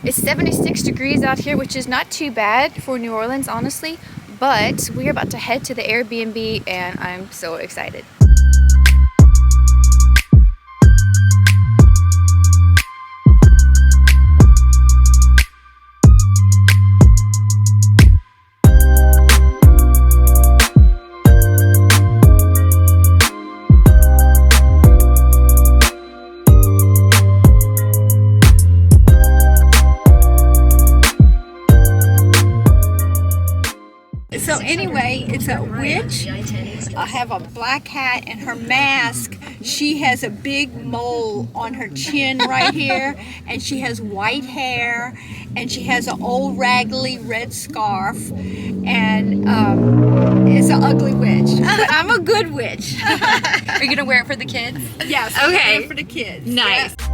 It's 76 degrees out here, which is not too bad for New Orleans, honestly, but we're about to head to the Airbnb and I'm so excited. So anyway, it's a witch. I have a black hat and her mask. She has a big mole on her chin right here, and she has white hair, and she has an old raggedy red scarf, and it's an ugly witch. I'm a good witch. Are you gonna wear it for the kids? Yes. Okay. For the kids. Nice. Yeah.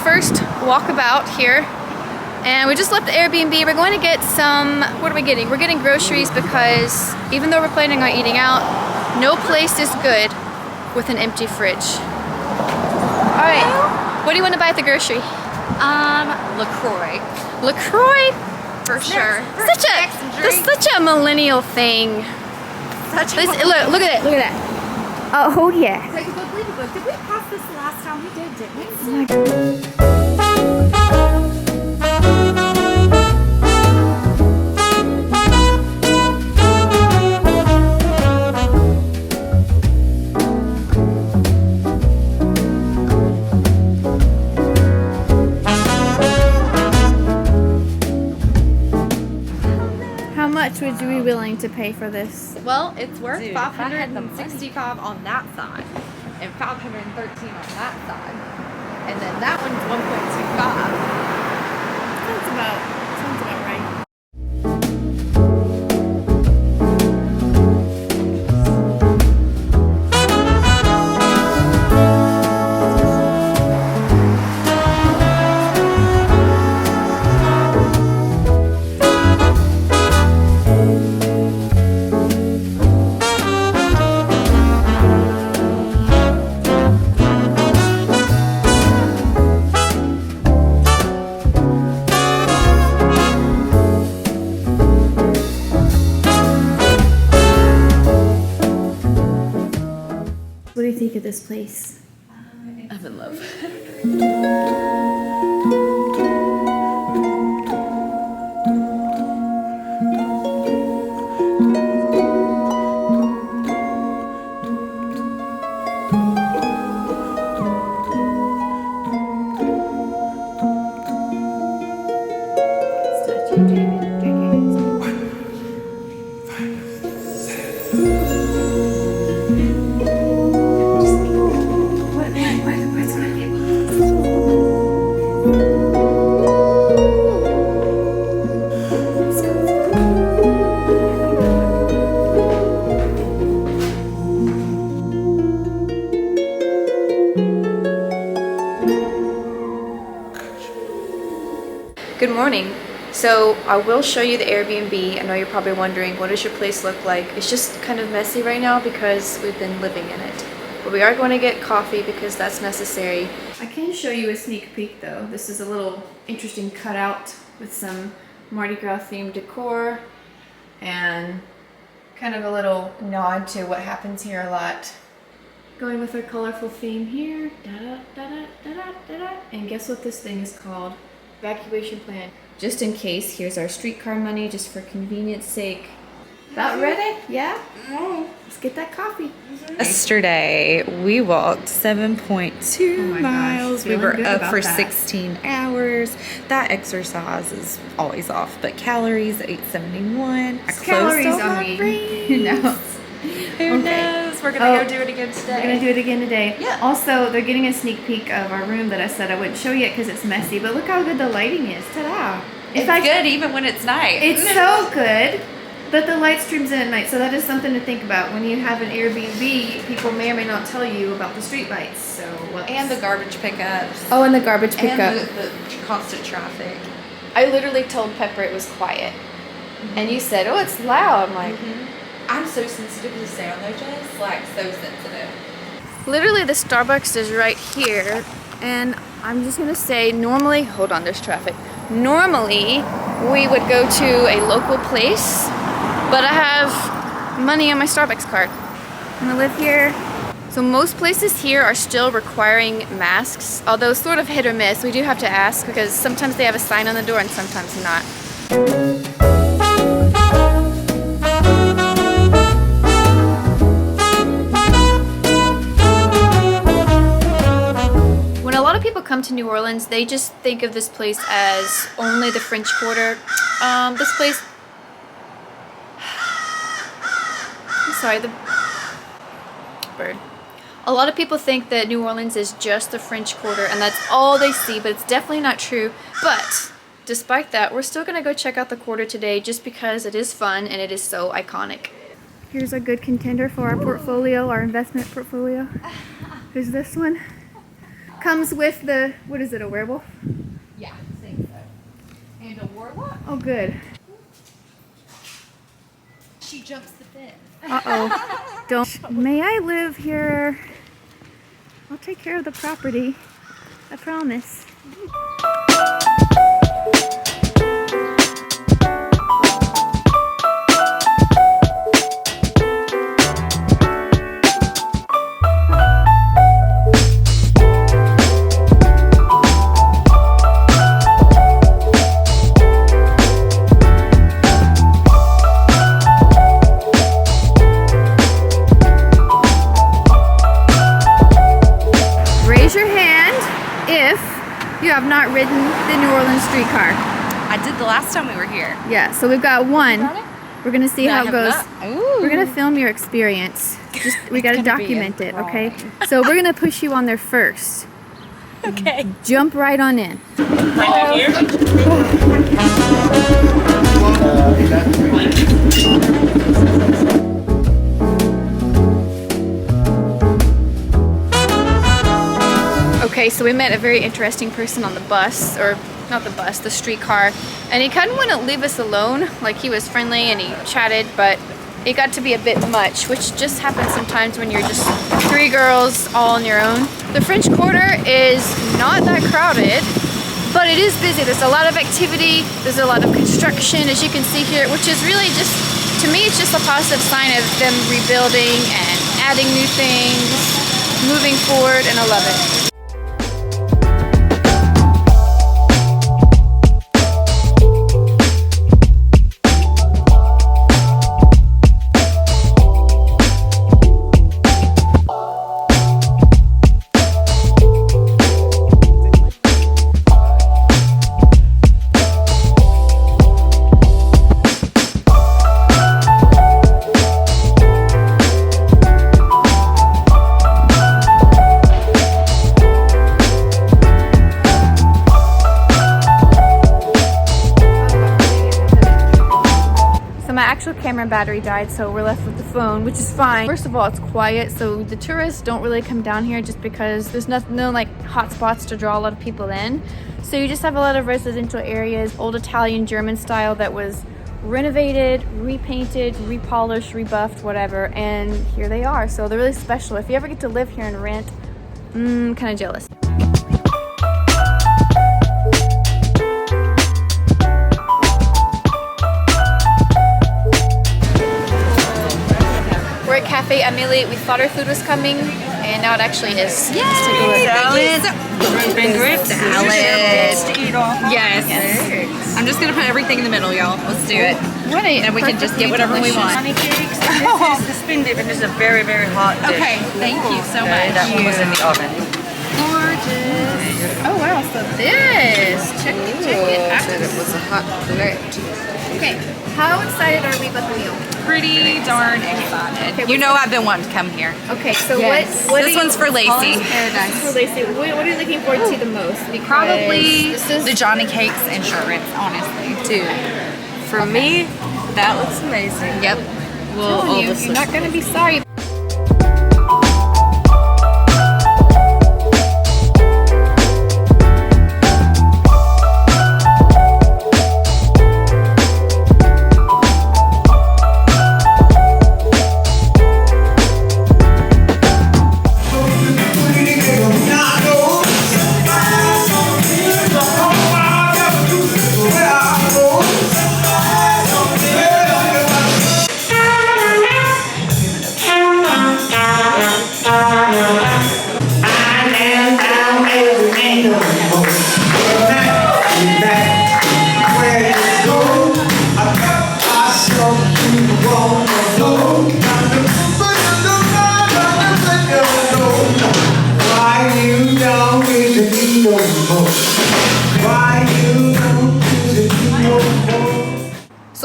First walkabout here, and we just left the Airbnb. We're going to get some, what are we getting? We're getting groceries because even though we're planning on eating out, no place is good with an empty fridge. All right, what do you want to buy at the grocery? LaCroix. LaCroix? For sure. Such a millennial thing. Look at it, look at that. Oh yeah. Take a book, leave a book. Did we pass this the last time? We did, didn't we? How much would you be willing to pay for this? Well, it's worth Dude, if I had the money. $565 on that side and $513 on that side. And then that one's $1.25. Sounds about right. What do you think of this place? I'm in love. Good morning. So I will show you the Airbnb. I know you're probably wondering, what does your place look like? It's just kind of messy right now because we've been living in it. But we are going to get coffee because that's necessary. I can show you a sneak peek though. This is a little interesting cutout with some Mardi Gras themed decor and kind of a little nod to what happens here a lot. Going with our colorful theme here. Da-da-da-da-da-da-da. And guess what this thing is called? Evacuation plan. Just in case, here's our streetcar money, just for convenience sake. About ready? Yeah? Let's get that coffee. Yesterday, we walked 7.2 miles. We were up for that. 16 hours. That exercise is always off, but calories 871. I Calories closed on all my me. brain. Who knows? Who knows? We're gonna go do it again today. We're gonna do it again today. Yeah. Also, they're getting a sneak peek of our room that I said I wouldn't show yet because it's messy, but look how good the lighting is. Ta-da! It's good even when it's night. It's so good that the light streams in at night, so that is something to think about. When you have an Airbnb, people may or may not tell you about the street lights. So And the garbage pickups. Oh, and the garbage pickup. And the constant traffic. I literally told Pepper it was quiet. And you said, oh, it's loud. I'm like, I'm so sensitive to sandwiches, like so sensitive. Literally the Starbucks is right here, and I'm just gonna say normally, hold on, there's traffic. Normally we would go to a local place, but I have money on my Starbucks card. I'm gonna live here. So most places here are still requiring masks, although sort of hit or miss. We do have to ask because sometimes they have a sign on the door and sometimes not. When a lot of people come to New Orleans, they just think of this place as only the French Quarter. This place, I'm sorry, the bird. A lot of people think that New Orleans is just the French Quarter and that's all they see, but it's definitely not true. But despite that, we're still gonna go check out the quarter today just because it is fun and it is so iconic. Here's a good contender for our portfolio, our investment portfolio. Is this one. Comes with the, what is it, a werewolf? Yeah, I think so. And a warlock? Oh, good. She jumps the fence. Uh-oh. Don't. May I live here? I'll take care of the property. I promise. Raise your hand if you have not ridden the New Orleans streetcar. I did the last time we were here. Yeah, so we've got one. We're gonna see how it goes. Ooh. We're gonna film your experience. Just we gotta gonna be document it, okay? So we're gonna push you on there first. Okay. Jump right on in. Okay, so we met a very interesting person on the bus, or not the bus, the streetcar, and he kind of wouldn't leave us alone. Like, he was friendly and he chatted, but it got to be a bit much, which just happens sometimes when you're just three girls all on your own. The French Quarter is not that crowded, but it is busy. There's a lot of activity, there's a lot of construction, as you can see here, which is really just, to me, it's just a positive sign of them rebuilding and adding new things, moving forward, and I love it. Camera battery died, so we're left with the phone, which is fine. First of all, it's quiet, so the tourists don't really come down here just because there's no like hot spots to draw a lot of people in. So you just have a lot of residential areas, old Italian German style that was renovated, repainted, repolished, rebuffed, whatever, and here they are. So they're really special. If you ever get to live here and rent, kind of jealous. Cafe Amelie. We thought our food was coming, and now it actually is. Yay! Let's take a look. Salad. Yes. I'm just gonna put everything in the middle, y'all. Let's do it. And we can just get whatever we want. Honey cakes. This is the spin dip, and this is a very, very hot dish. Okay, thank you so much. That one was in the oven. Gorgeous. Oh wow, so this. Check it out. Said it was a hot plate. Okay, how excited are we about the meal? Pretty darn excited. Okay, you know I've been wanting to come here. Okay, so Yes. what This one's for Lacey. Paradise. For Lacey, what are you looking forward to the most? Because Probably this is the Johnny Cakes insurance, honestly. Dude, for me, that looks amazing. Yep. telling you, you're not gonna be sorry.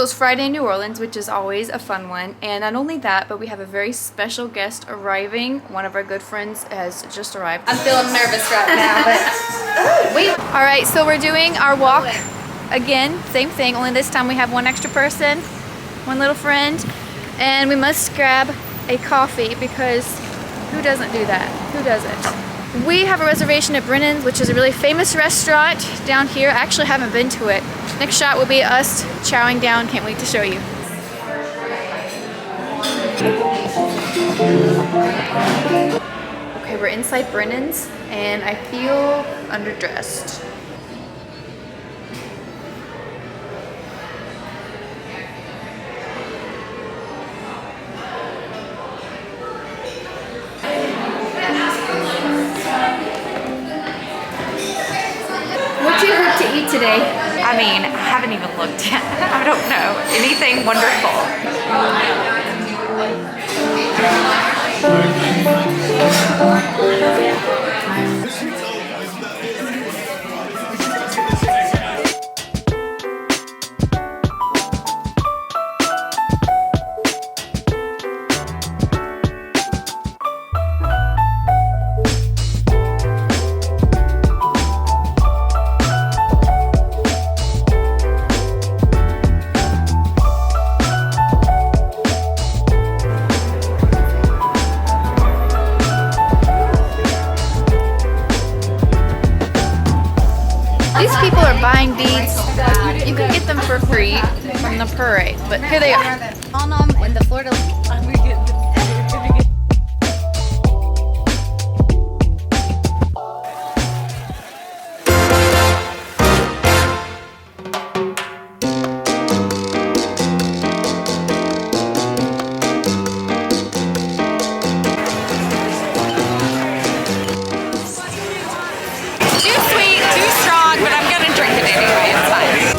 it's Friday in New Orleans, which is always a fun one. And not only that, but we have a very special guest arriving. One of our good friends has just arrived. I'm feeling nervous right now, but Wait. All right, so we're doing our walk again. Same thing, only this time we have one extra person, one little friend. And we must grab a coffee because who doesn't do that? Who doesn't? We have a reservation at Brennans, which is a really famous restaurant down here. I actually haven't been to it. Next shot will be us chowing down. Can't wait to show you. Okay, we're inside Brennans and I feel underdressed. What do you hope to eat today? I mean, I haven't even looked yet. I don't know. Anything wonderful. These people are buying these. You can get them for free from the parade, but here they are. on them in the Florida. Too sweet, too strong, but I'm gonna drink it anyway. It's fine.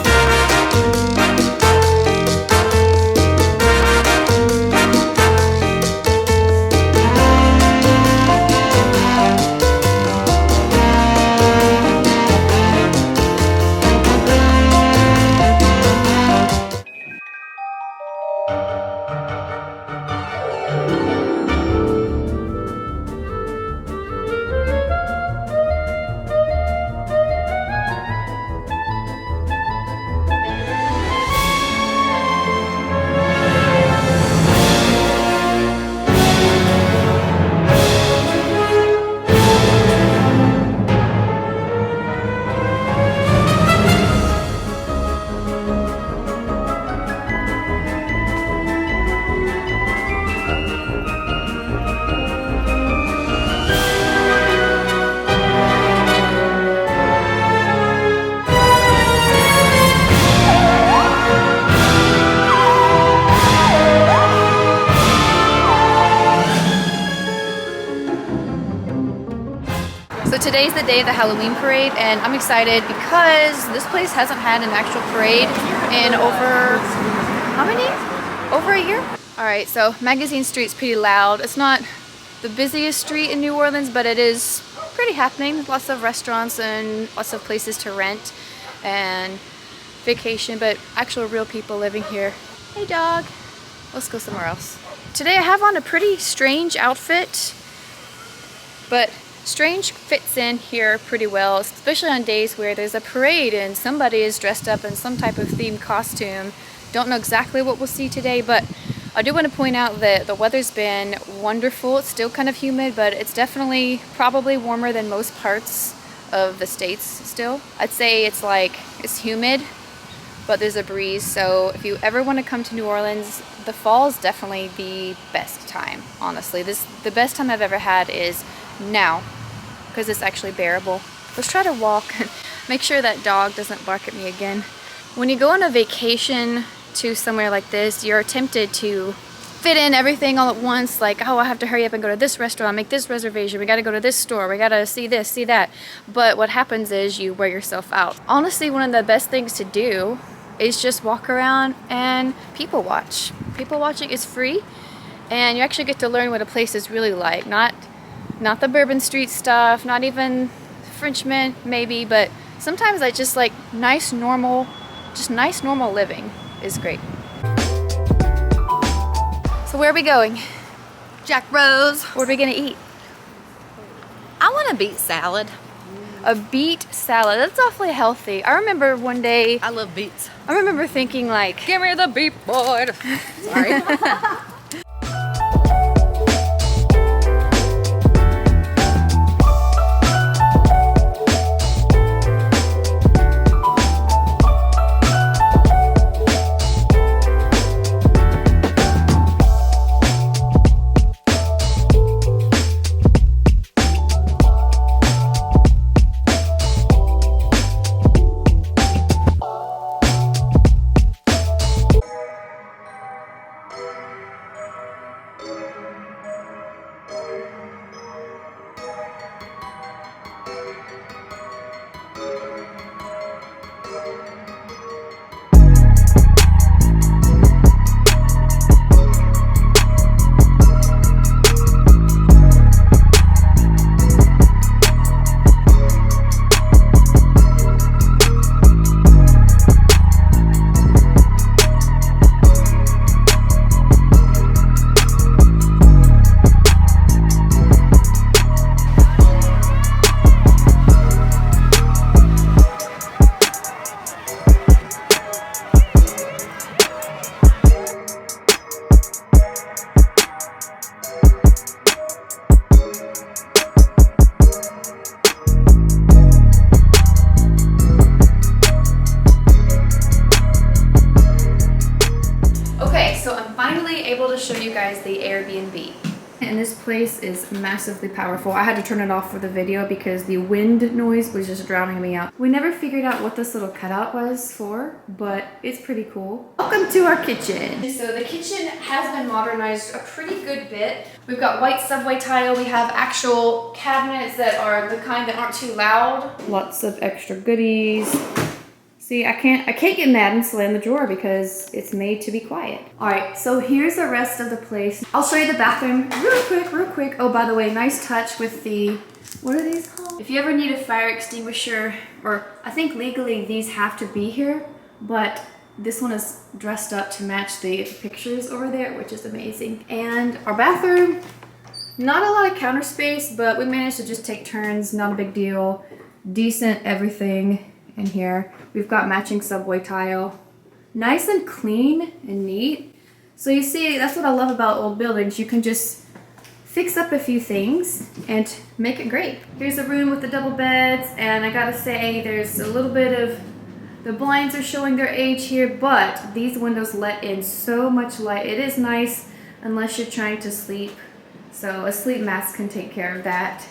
So today's the day of the Halloween parade, and I'm excited because this place hasn't had an actual parade in over, how many? Over a year? All right, so Magazine Street's pretty loud. It's not the busiest street in New Orleans, but it is pretty happening. Lots of restaurants and lots of places to rent and vacation, but actual real people living here. Hey dog, let's go somewhere else. Today I have on a pretty strange outfit, but strange fits in here pretty well, especially on days where there's a parade and somebody is dressed up in some type of themed costume. Don't know exactly what we'll see today, but I do want to point out that the weather's been wonderful. It's still kind of humid, but it's definitely probably warmer than most parts of the States still. I'd say it's humid, but there's a breeze. So if you ever want to come to New Orleans, the fall is definitely the best time, honestly. The best time I've ever had is now, because it's actually bearable. Let's try to walk and make sure that dog doesn't bark at me again. When you go on a vacation to somewhere like this, you're tempted to fit in everything all at once, like, oh, I have to hurry up and go to this restaurant, make this reservation, we gotta go to this store, we gotta see this, see that. But what happens is you wear yourself out. Honestly, one of the best things to do is just walk around and people watch. People watching is free, and you actually get to learn what a place is really like. Not the Bourbon Street stuff, not even Frenchmen maybe, but sometimes I just like nice normal living is great. So where are we going? Jack Rose. What are we gonna eat? I want a beet salad. A beet salad. That's awfully healthy. I remember one day, I love beets. I remember thinking like, Give me the beet boy. Sorry. Show you guys the Airbnb. And this place is massively powerful. I had to turn it off for the video because the wind noise was just drowning me out. We never figured out what this little cutout was for, but it's pretty cool. Welcome to our kitchen. So the kitchen has been modernized a pretty good bit. We've got white subway tile. We have actual cabinets that are the kind that aren't too loud. Lots of extra goodies. See, I can't get mad and slam the drawer because it's made to be quiet. All right, so here's the rest of the place. I'll show you the bathroom real quick. Oh, by the way, nice touch with the, what are these called? If you ever need a fire extinguisher, or I think legally these have to be here, but this one is dressed up to match the pictures over there, which is amazing. And our bathroom, not a lot of counter space, but we managed to just take turns, not a big deal. Decent everything in here. We've got matching subway tile. Nice and clean and neat. So you see, that's what I love about old buildings. You can just fix up a few things and make it great. Here's a room with the double beds, and I gotta say there's a little bit of, the blinds are showing their age here, but these windows let in so much light. It is nice unless you're trying to sleep. So a sleep mask can take care of that.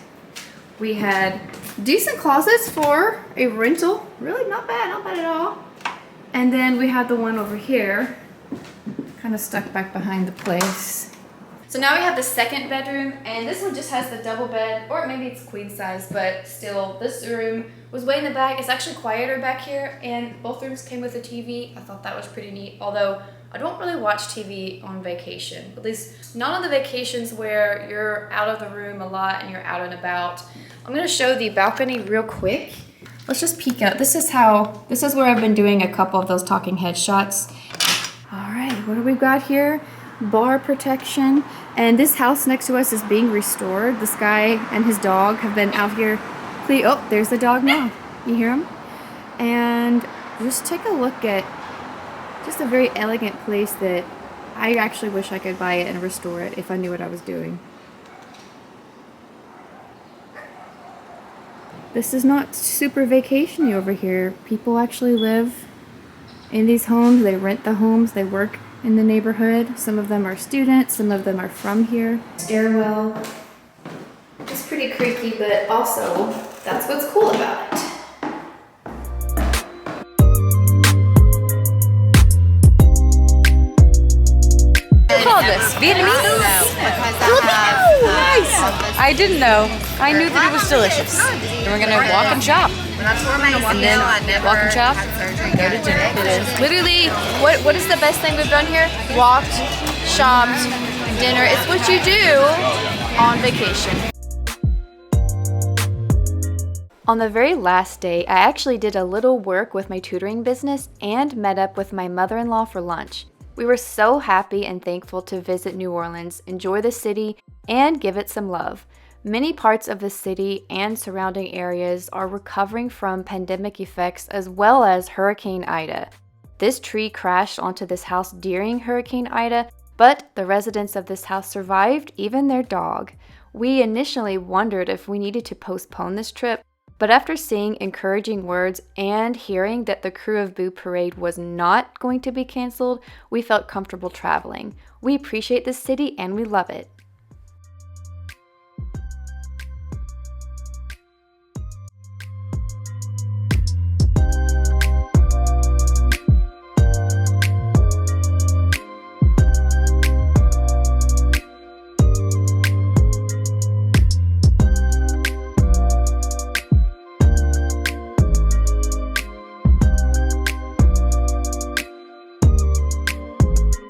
We had decent closets for a rental. Really not bad at all. And then we had the one over here, kind of stuck back behind the place. So now we have the second bedroom, and this one just has the double bed, or maybe it's queen size, but still, this room was way in the back. It's actually quieter back here, and both rooms came with a TV. I thought that was pretty neat, although I don't really watch TV on vacation, at least not on the vacations where you're out of the room a lot and you're out and about. I'm gonna show the balcony real quick. Let's just peek out. This is where I've been doing a couple of those talking head shots. All right, what do we got here? Bar protection. And this house next to us is being restored. This guy and his dog have been out here. Oh, there's the dog now. You hear him? And just take a look at just a very elegant place that I actually wish I could buy it and restore it if I knew what I was doing. This is not super vacation-y over here. People actually live in these homes. They rent the homes. They work in the neighborhood. Some of them are students. Some of them are from here. Stairwell. It's pretty creaky, but also that's what's cool about it. This Vietnamese? Filipino! Nice! I didn't know. I knew that it was delicious. And we're gonna walk and shop. And then walk and shop, go to dinner. It is. Literally, what is the best thing we've done here? Walked, shopped, dinner. It's what you do on vacation. On the very last day, I actually did a little work with my tutoring business and met up with my mother-in-law for lunch. We were so happy and thankful to visit New Orleans, enjoy the city, and give it some love. Many parts of the city and surrounding areas are recovering from pandemic effects as well as Hurricane Ida. This tree crashed onto this house during Hurricane Ida, but the residents of this house survived, even their dog. We initially wondered if we needed to postpone this trip, but after seeing encouraging words and hearing that the Krewe of Boo parade was not going to be canceled, we felt comfortable traveling. We appreciate this city and we love it.